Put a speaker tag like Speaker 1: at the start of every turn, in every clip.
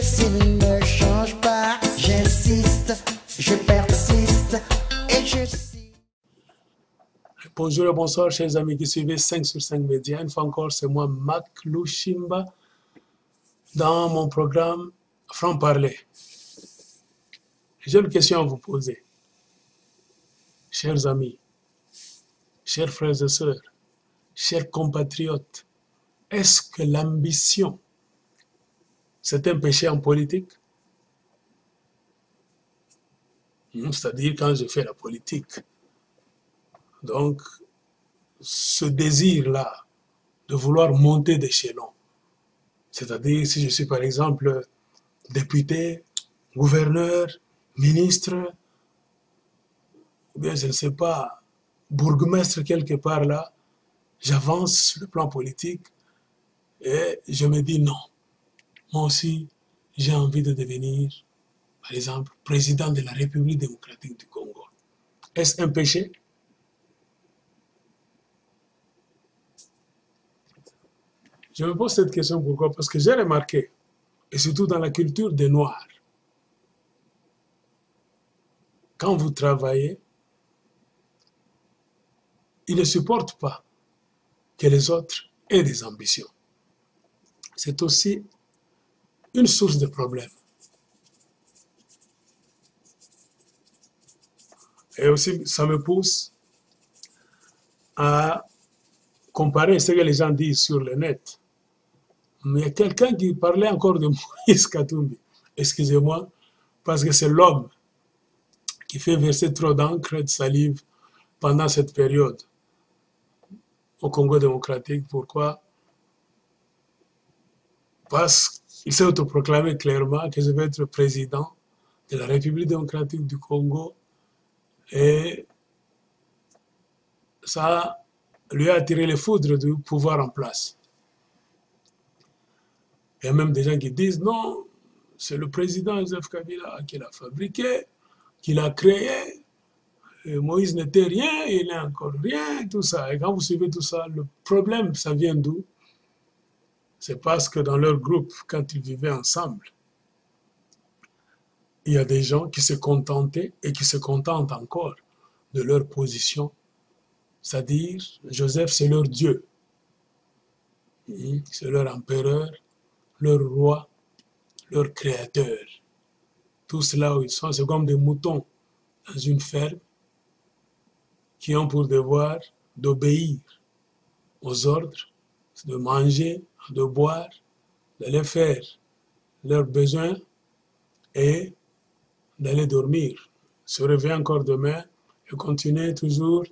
Speaker 1: s'il ne change pas, j'insiste, je persiste et je suis.
Speaker 2: Bonjour et bonsoir, chers amis qui suivez 5 sur 5 médias. Une fois encore, c'est moi, Mac Lushimba, dans mon programme Franc-Parler. J'ai une question à vous poser. Chers amis, chers frères et sœurs, chers compatriotes, est-ce que l'ambition, c'est un péché en politique? C'est-à-dire quand je fais la politique. Donc, ce désir-là de vouloir monter d'échelon, c'est-à-dire si je suis par exemple député, gouverneur, ministre, ou bien je ne sais pas, bourgmestre quelque part là, j'avance sur le plan politique et je me dis non, moi aussi j'ai envie de devenir, par exemple, président de la République démocratique du Congo. Est-ce un péché? Je me pose cette question pourquoi? Parce que j'ai remarqué, et surtout dans la culture des Noirs, quand vous travaillez, ils ne supportent pas que les autres aient des ambitions. C'est aussi une source de problème. Et aussi, ça me pousse à comparer ce que les gens disent sur le net. Mais il y a quelqu'un qui parlait encore de Moïse Katumbi. Excusez-moi, parce que c'est l'homme qui fait verser trop d'encre et de salive pendant cette période au Congo démocratique. Pourquoi? Parce qu'il s'est autoproclamé clairement que je vais être président de la République démocratique du Congo et ça lui a attiré les foudres du pouvoir en place. Il y a même des gens qui disent non, c'est le président Joseph Kabila qui l'a fabriqué, qui l'a créé. Et Moïse n'était rien, il n'est encore rien, tout ça. Et quand vous suivez tout ça, le problème, ça vient d'où? C'est parce que dans leur groupe, quand ils vivaient ensemble, il y a des gens qui se contentaient et qui se contentent encore de leur position. C'est-à-dire, Joseph, c'est leur Dieu. C'est leur empereur, leur roi, leur créateur. Tous là où ils sont, c'est comme des moutons dans une ferme qui ont pour devoir d'obéir aux ordres, de manger, de boire, d'aller faire leurs besoins et d'aller dormir. Se réveiller encore demain et continuer toujours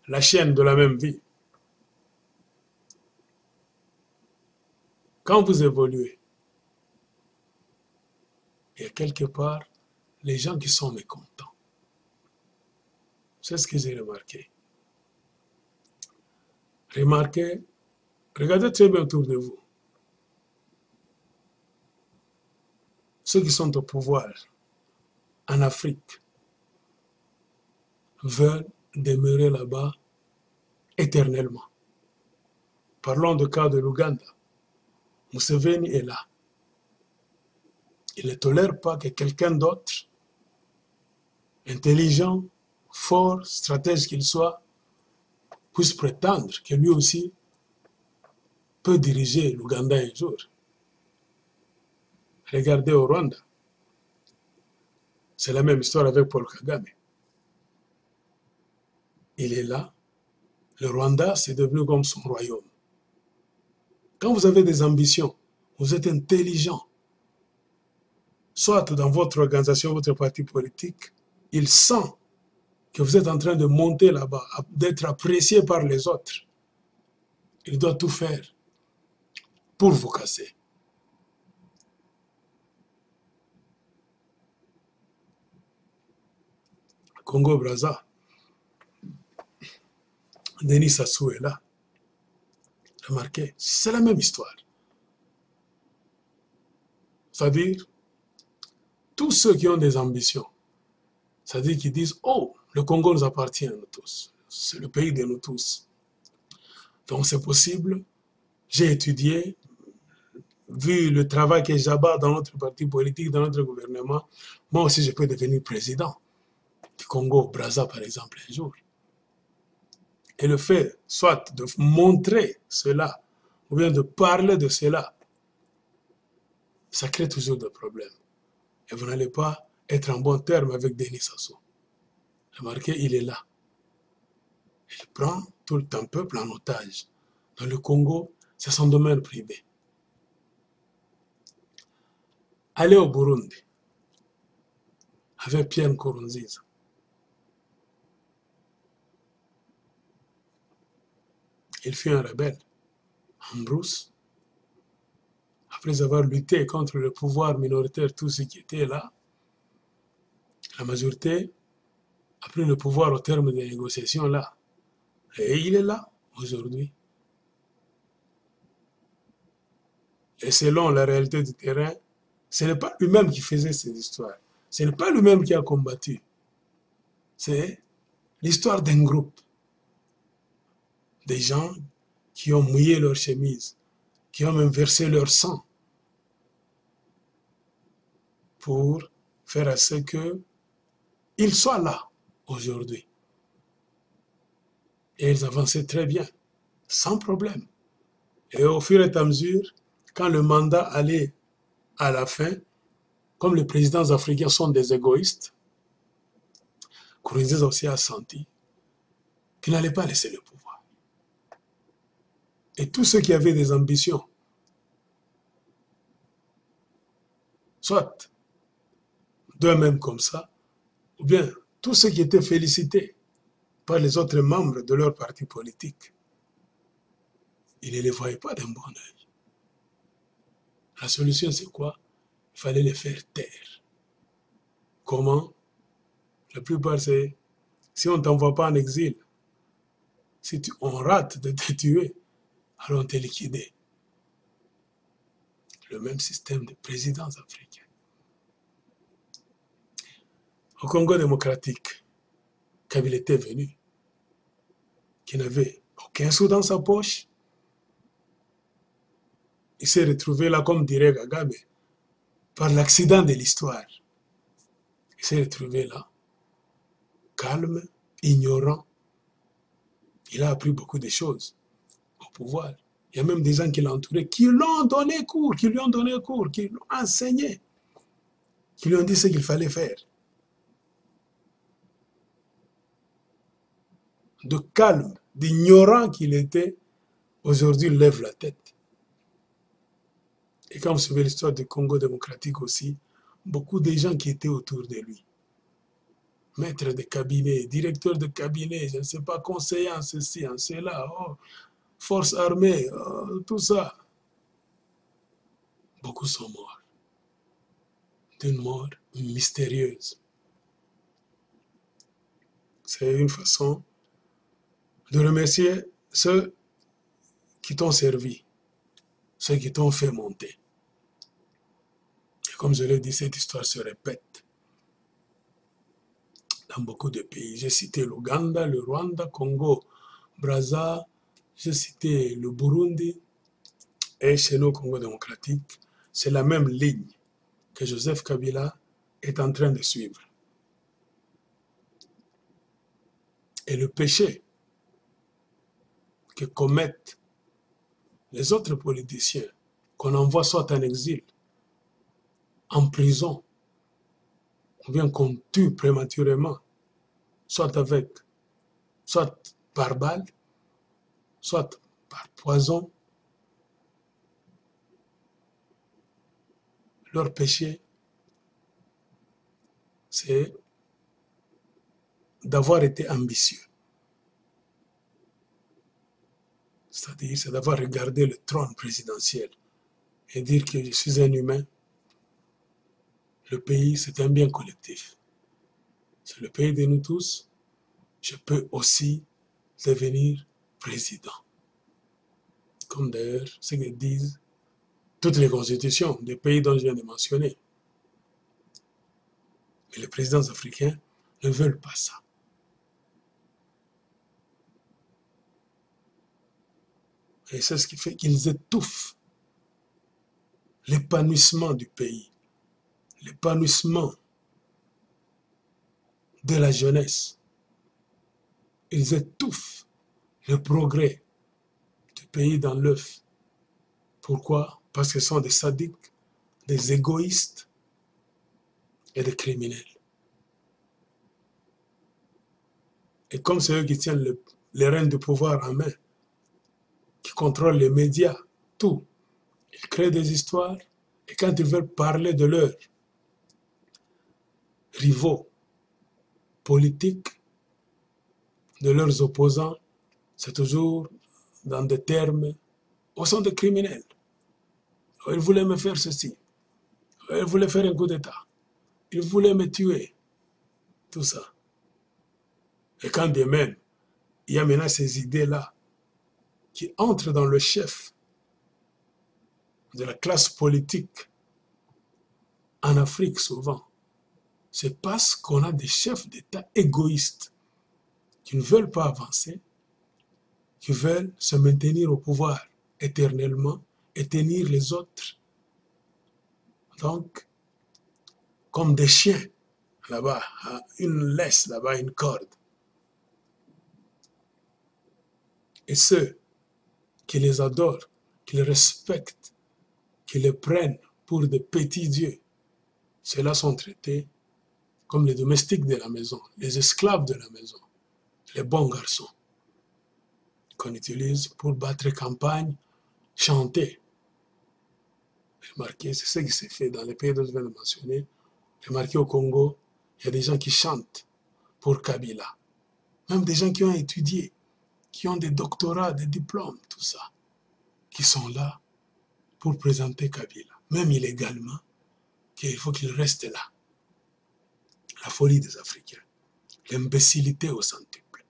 Speaker 2: la chaîne de la même vie. Quand vous évoluez, il y a quelque part les gens qui sont mécontents. C'est ce que j'ai remarqué. Remarquez, regardez très bien autour de vous. Ceux qui sont au pouvoir en Afrique veulent demeurer là-bas éternellement. Parlons du cas de l'Ouganda. Museveni est là. Il ne tolère pas que quelqu'un d'autre, intelligent, fort, stratège qu'il soit, puisse prétendre que lui aussi peut diriger l'Ouganda un jour. Regardez au Rwanda. C'est la même histoire avec Paul Kagame. Il est là. Le Rwanda, c'est devenu comme son royaume. Quand vous avez des ambitions, vous êtes intelligent, soit dans votre organisation, votre parti politique, il sent que vous êtes en train de monter là-bas, d'être apprécié par les autres. Il doit tout faire pour vous casser. Congo-Brazza, Denis Sassou est là. Remarquez, c'est la même histoire. C'est-à-dire, tous ceux qui ont des ambitions, c'est-à-dire qui disent, oh, le Congo nous appartient à nous tous, c'est le pays de nous tous. Donc c'est possible, j'ai étudié, vu le travail que j'abats dans notre parti politique, dans notre gouvernement, moi aussi je peux devenir président du Congo, Brazza par exemple, un jour. Et le fait, soit de montrer cela, ou bien de parler de cela, ça crée toujours des problèmes. Et vous n'allez pas être en bon terme avec Denis Sassou. Remarquez, il est là. Il prend tout le temps peuple en otage. Dans le Congo, c'est son domaine privé. Allez au Burundi, avec Pierre Nkurunziza. Il fut un rebelle en brousse. Après avoir lutté contre le pouvoir minoritaire, tout ce qui était là, la majorité a pris le pouvoir au terme des négociations là. Et il est là aujourd'hui. Et selon la réalité du terrain, ce n'est pas lui-même qui faisait ces histoires. Ce n'est pas lui-même qui a combattu. C'est l'histoire d'un groupe. Des gens qui ont mouillé leur chemise, qui ont même versé leur sang pour faire à ce qu'ils soient là aujourd'hui. Et ils avançaient très bien, sans problème. Et au fur et à mesure, quand le mandat allait à la fin, comme les présidents africains sont des égoïstes, Nkurunziza aussi a senti qu'il n'allait pas laisser le pouvoir. Et tous ceux qui avaient des ambitions, soit d'eux-mêmes comme ça, ou bien tous ceux qui étaient félicités par les autres membres de leur parti politique, ils ne les voyaient pas d'un bon oeil. La solution, c'est quoi? Il fallait les faire taire. Comment? La plupart, c'est si on ne t'envoie pas en exil, si on rate de te tuer, alors on t'est liquidé. Le même système de présidence africaine. Au Congo démocratique, Kabila était venu, qui n'avait aucun sou dans sa poche, il s'est retrouvé là, comme dirait Kagame, par l'accident de l'histoire. Il s'est retrouvé là, calme, ignorant. Il a appris beaucoup de choses au pouvoir. Il y a même des gens qui l'ont entouré, qui l'ont donné cours, qui lui ont donné cours, qui l'ont enseigné, qui lui ont dit ce qu'il fallait faire. De calme, d'ignorant qu'il était, aujourd'hui il lève la tête. Et quand vous suivez l'histoire du Congo démocratique aussi, beaucoup de gens qui étaient autour de lui, maître de cabinet, directeur de cabinet, je ne sais pas, conseiller en ceci, en cela, oh, force armée, oh, tout ça, beaucoup sont morts. D'une mort mystérieuse. C'est une façon de remercier ceux qui t'ont servi, ceux qui t'ont fait monter. Et comme je l'ai dit, cette histoire se répète dans beaucoup de pays. J'ai cité l'Ouganda, le Rwanda, Congo, Brazza, j'ai cité le Burundi, et chez nous, Congo démocratique, c'est la même ligne que Joseph Kabila est en train de suivre. Et le péché que commettent les autres politiciens, qu'on envoie soit en exil, en prison, ou bien qu'on tue prématurément, soit par balle, soit par poison, leur péché, c'est d'avoir été ambitieux. C'est-à-dire, c'est d'avoir regardé le trône présidentiel et dire que je suis un humain. Le pays, c'est un bien collectif. C'est le pays de nous tous. Je peux aussi devenir président. Comme d'ailleurs ce que disent toutes les constitutions des pays dont je viens de mentionner. Mais les présidents africains ne veulent pas ça. Et c'est ce qui fait qu'ils étouffent l'épanouissement du pays, l'épanouissement de la jeunesse. Ils étouffent le progrès du pays dans l'œuf. Pourquoi? Parce qu'ils sont des sadiques, des égoïstes et des criminels. Et comme c'est eux qui tiennent les rênes du pouvoir en main, qui contrôlent les médias, tout, ils créent des histoires et quand ils veulent parler de leurs rivaux politiques, de leurs opposants, c'est toujours dans des termes, ils sont des criminels. Ils voulaient me faire ceci, ils voulaient faire un coup d'État, ils voulaient me tuer, tout ça. Et quand bien même, il y a maintenant ces idées-là qui entrent dans le chef de la classe politique en Afrique souvent, c'est parce qu'on a des chefs d'État égoïstes qui ne veulent pas avancer, qui veulent se maintenir au pouvoir éternellement et tenir les autres. Donc, comme des chiens, là-bas, une laisse, là-bas, une corde. Et ceux qui les adorent, qui les respectent, qui les prennent pour des petits dieux, ceux-là sont traités comme les domestiques de la maison, les esclaves de la maison, les bons garçons qu'on utilise pour battre campagne, chanter. Remarquez, c'est ce qui s'est fait dans les pays dont je viens de mentionner. Remarquez au Congo, il y a des gens qui chantent pour Kabila. Même des gens qui ont étudié, qui ont des doctorats, des diplômes, tout ça, qui sont là pour présenter Kabila. Même illégalement, qu'il faut qu'il reste là. La folie des Africains, l'imbécilité au centuple.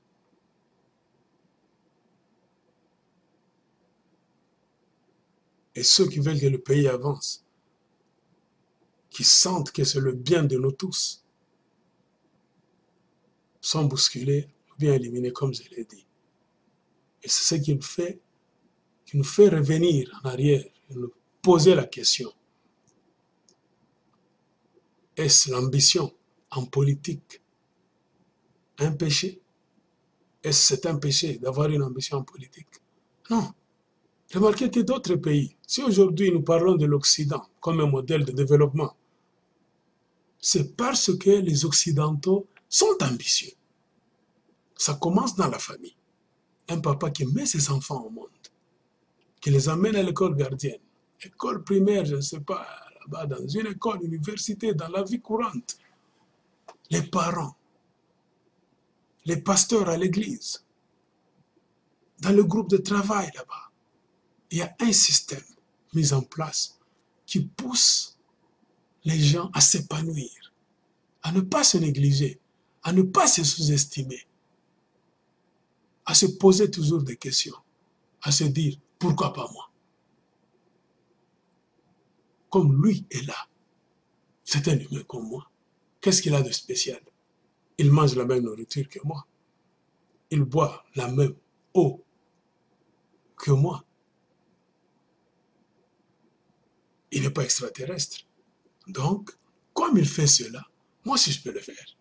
Speaker 2: Et ceux qui veulent que le pays avance, qui sentent que c'est le bien de nous tous, sont bousculés ou bien éliminés, comme je l'ai dit. Et c'est ce qui nous fait revenir en arrière et nous poser la question. Est-ce l'ambition en politique un péché? Est-ce que c'est un péché d'avoir une ambition en politique? Non. Remarquez que d'autres pays, si aujourd'hui nous parlons de l'Occident comme un modèle de développement, c'est parce que les Occidentaux sont ambitieux. Ça commence dans la famille. Un papa qui met ses enfants au monde, qui les amène à l'école gardienne, école primaire, je ne sais pas, là-bas, dans une école, université, dans la vie courante. Les parents, les pasteurs à l'église, dans le groupe de travail là-bas. Il y a un système mis en place qui pousse les gens à s'épanouir, à ne pas se négliger, à ne pas se sous-estimer, à se poser toujours des questions, à se dire « pourquoi pas moi ?» Comme lui est là, c'est un humain comme moi. Qu'est-ce qu'il a de spécial? Il mange la même nourriture que moi. Il boit la même eau que moi. Il n'est pas extraterrestre. Donc, comme il fait cela, moi aussi je peux le faire.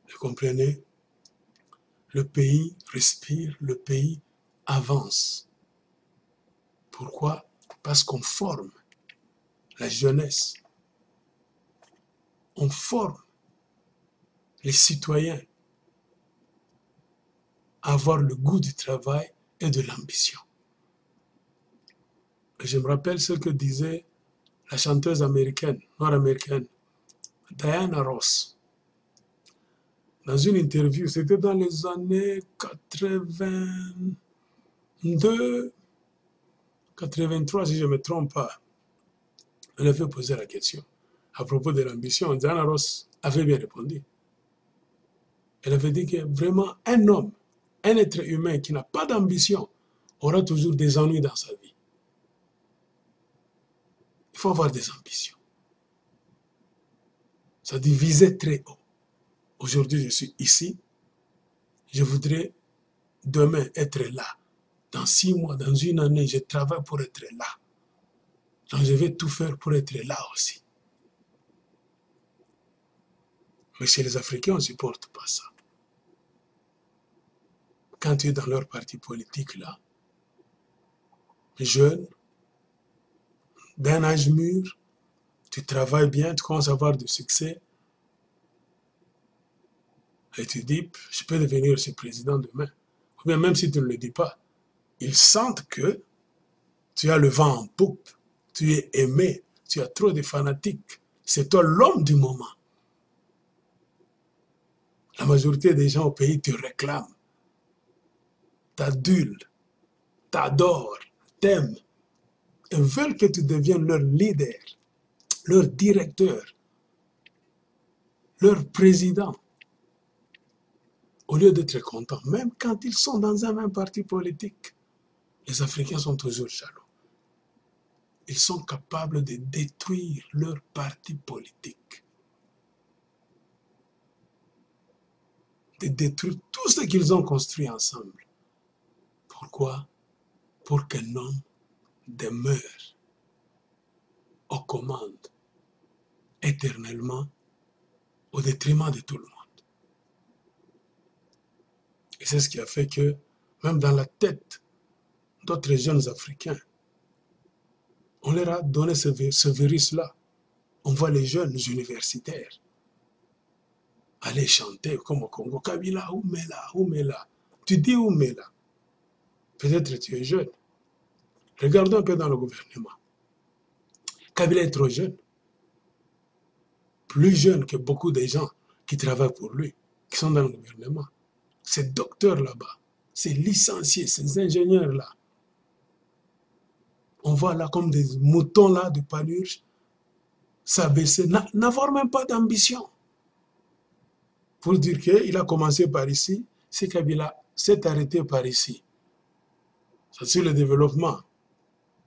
Speaker 2: Vous comprenez? Le pays respire, le pays avance. Pourquoi? Parce qu'on forme la jeunesse. On forme les citoyens à avoir le goût du travail et de l'ambition. Je me rappelle ce que disait la chanteuse américaine, nord-américaine, Diana Ross. Dans une interview, c'était dans les années 82, 83, si je ne me trompe pas. Elle avait posé la question à propos de l'ambition. Diana Ross avait bien répondu. Elle avait dit que vraiment un homme, un être humain qui n'a pas d'ambition aura toujours des ennuis dans sa vie. Il faut avoir des ambitions. Ça dit viser très haut. Aujourd'hui, je suis ici. Je voudrais demain être là. Dans 6 mois, dans une année, je travaille pour être là. Donc je vais tout faire pour être là aussi. Mais chez les Africains, on ne supporte pas ça. Quand tu es dans leur parti politique là, jeune, d'un âge mûr, tu travailles bien, tu commences à avoir du succès, et tu dis, je peux devenir ce président demain. Ou bien même si tu ne le dis pas, ils sentent que tu as le vent en poupe, tu es aimé, tu as trop de fanatiques. C'est toi l'homme du moment. La majorité des gens au pays te réclament, t'adulent, t'adorent, t'aiment, et veulent que tu deviennes leur leader, leur directeur, leur président. Au lieu d'être contents, même quand ils sont dans un même parti politique, les Africains sont toujours jaloux. Ils sont capables de détruire leur parti politique, de détruire tout ce qu'ils ont construit ensemble. Pourquoi? Pour qu'un homme demeure aux commandes éternellement au détriment de tout le monde. Et c'est ce qui a fait que, même dans la tête d'autres jeunes Africains, on leur a donné ce virus-là. On voit les jeunes universitaires aller chanter comme au Congo, Kabila, Oumela, Oumela. Tu dis Oumela. Peut-être tu es jeune. Regardons un peu dans le gouvernement. Kabila est trop jeune. Plus jeune que beaucoup de gens qui travaillent pour lui, qui sont dans le gouvernement. Ces docteurs là-bas, ces licenciés, ces ingénieurs-là, on voit là comme des moutons là de panurge s'abaisser, n'avoir même pas d'ambition. Pour dire qu'il a commencé par ici, c'est Kabila s'est arrêté par ici. C'est-à-dire le développement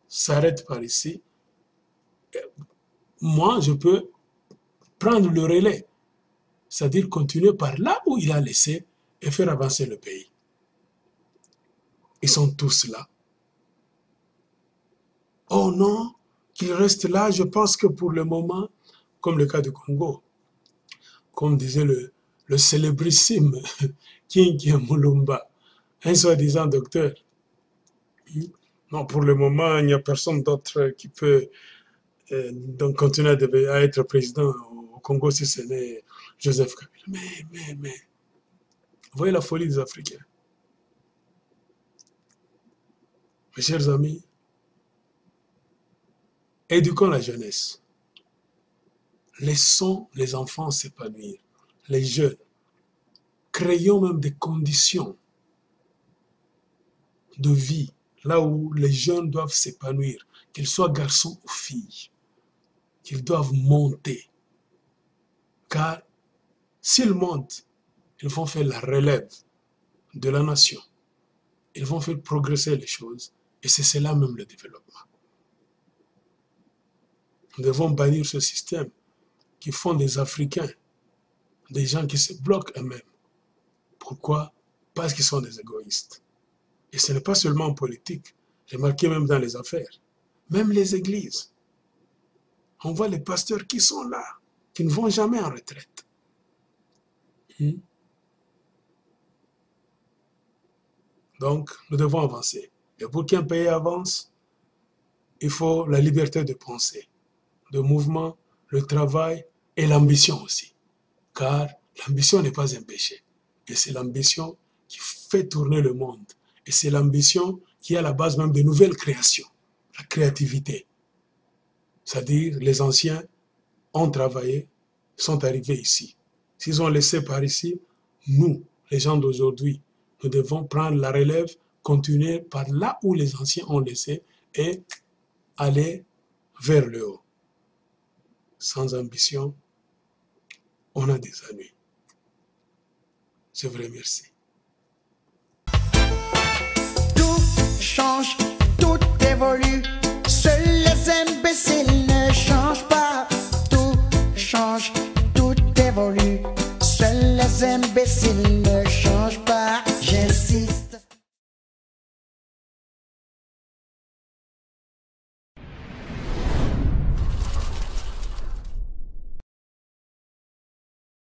Speaker 2: s'arrête par ici. Moi, je peux prendre le relais, c'est-à-dire continuer par là où il a laissé et faire avancer le pays. Ils sont tous là. Oh non, qu'ils restent là, je pense que pour le moment, comme le cas du Congo, comme disait le célébrissime King Mulumba, un soi-disant docteur. Non, pour le moment, il n'y a personne d'autre qui peut donc continuer à être président au Congo si ce n'est Joseph Kabila. Mais, vous voyez la folie des Africains. Mes chers amis, éduquons la jeunesse. Laissons les enfants s'épanouir, les jeunes. Créons même des conditions de vie, là où les jeunes doivent s'épanouir, qu'ils soient garçons ou filles, qu'ils doivent monter. Car s'ils montent, ils vont faire la relève de la nation. Ils vont faire progresser les choses. Et c'est cela même le développement. Nous devons bannir ce système qui font des Africains, des gens qui se bloquent eux-mêmes. Pourquoi? Parce qu'ils sont des égoïstes. Et ce n'est pas seulement en politique. Remarquez même dans les affaires. Même les églises. On voit les pasteurs qui sont là, qui ne vont jamais en retraite. Donc, nous devons avancer. Et pour qu'un pays avance, il faut la liberté de penser, de mouvement, le travail et l'ambition aussi. Car l'ambition n'est pas un péché. Et c'est l'ambition qui fait tourner le monde. Et c'est l'ambition qui est à la base même de nouvelles créations. La créativité. C'est-à-dire, les anciens ont travaillé, sont arrivés ici. S'ils ont laissé par ici, nous, les gens d'aujourd'hui, nous devons prendre la relève, continuer par là où les anciens ont laissé et aller vers le haut. Sans ambition, on a des ennuis. Je vous remercie.
Speaker 1: Tout change, tout évolue. Seuls les imbéciles ne changent pas. Tout change, tout évolue. Seuls les imbéciles ne changent pas. J'insiste.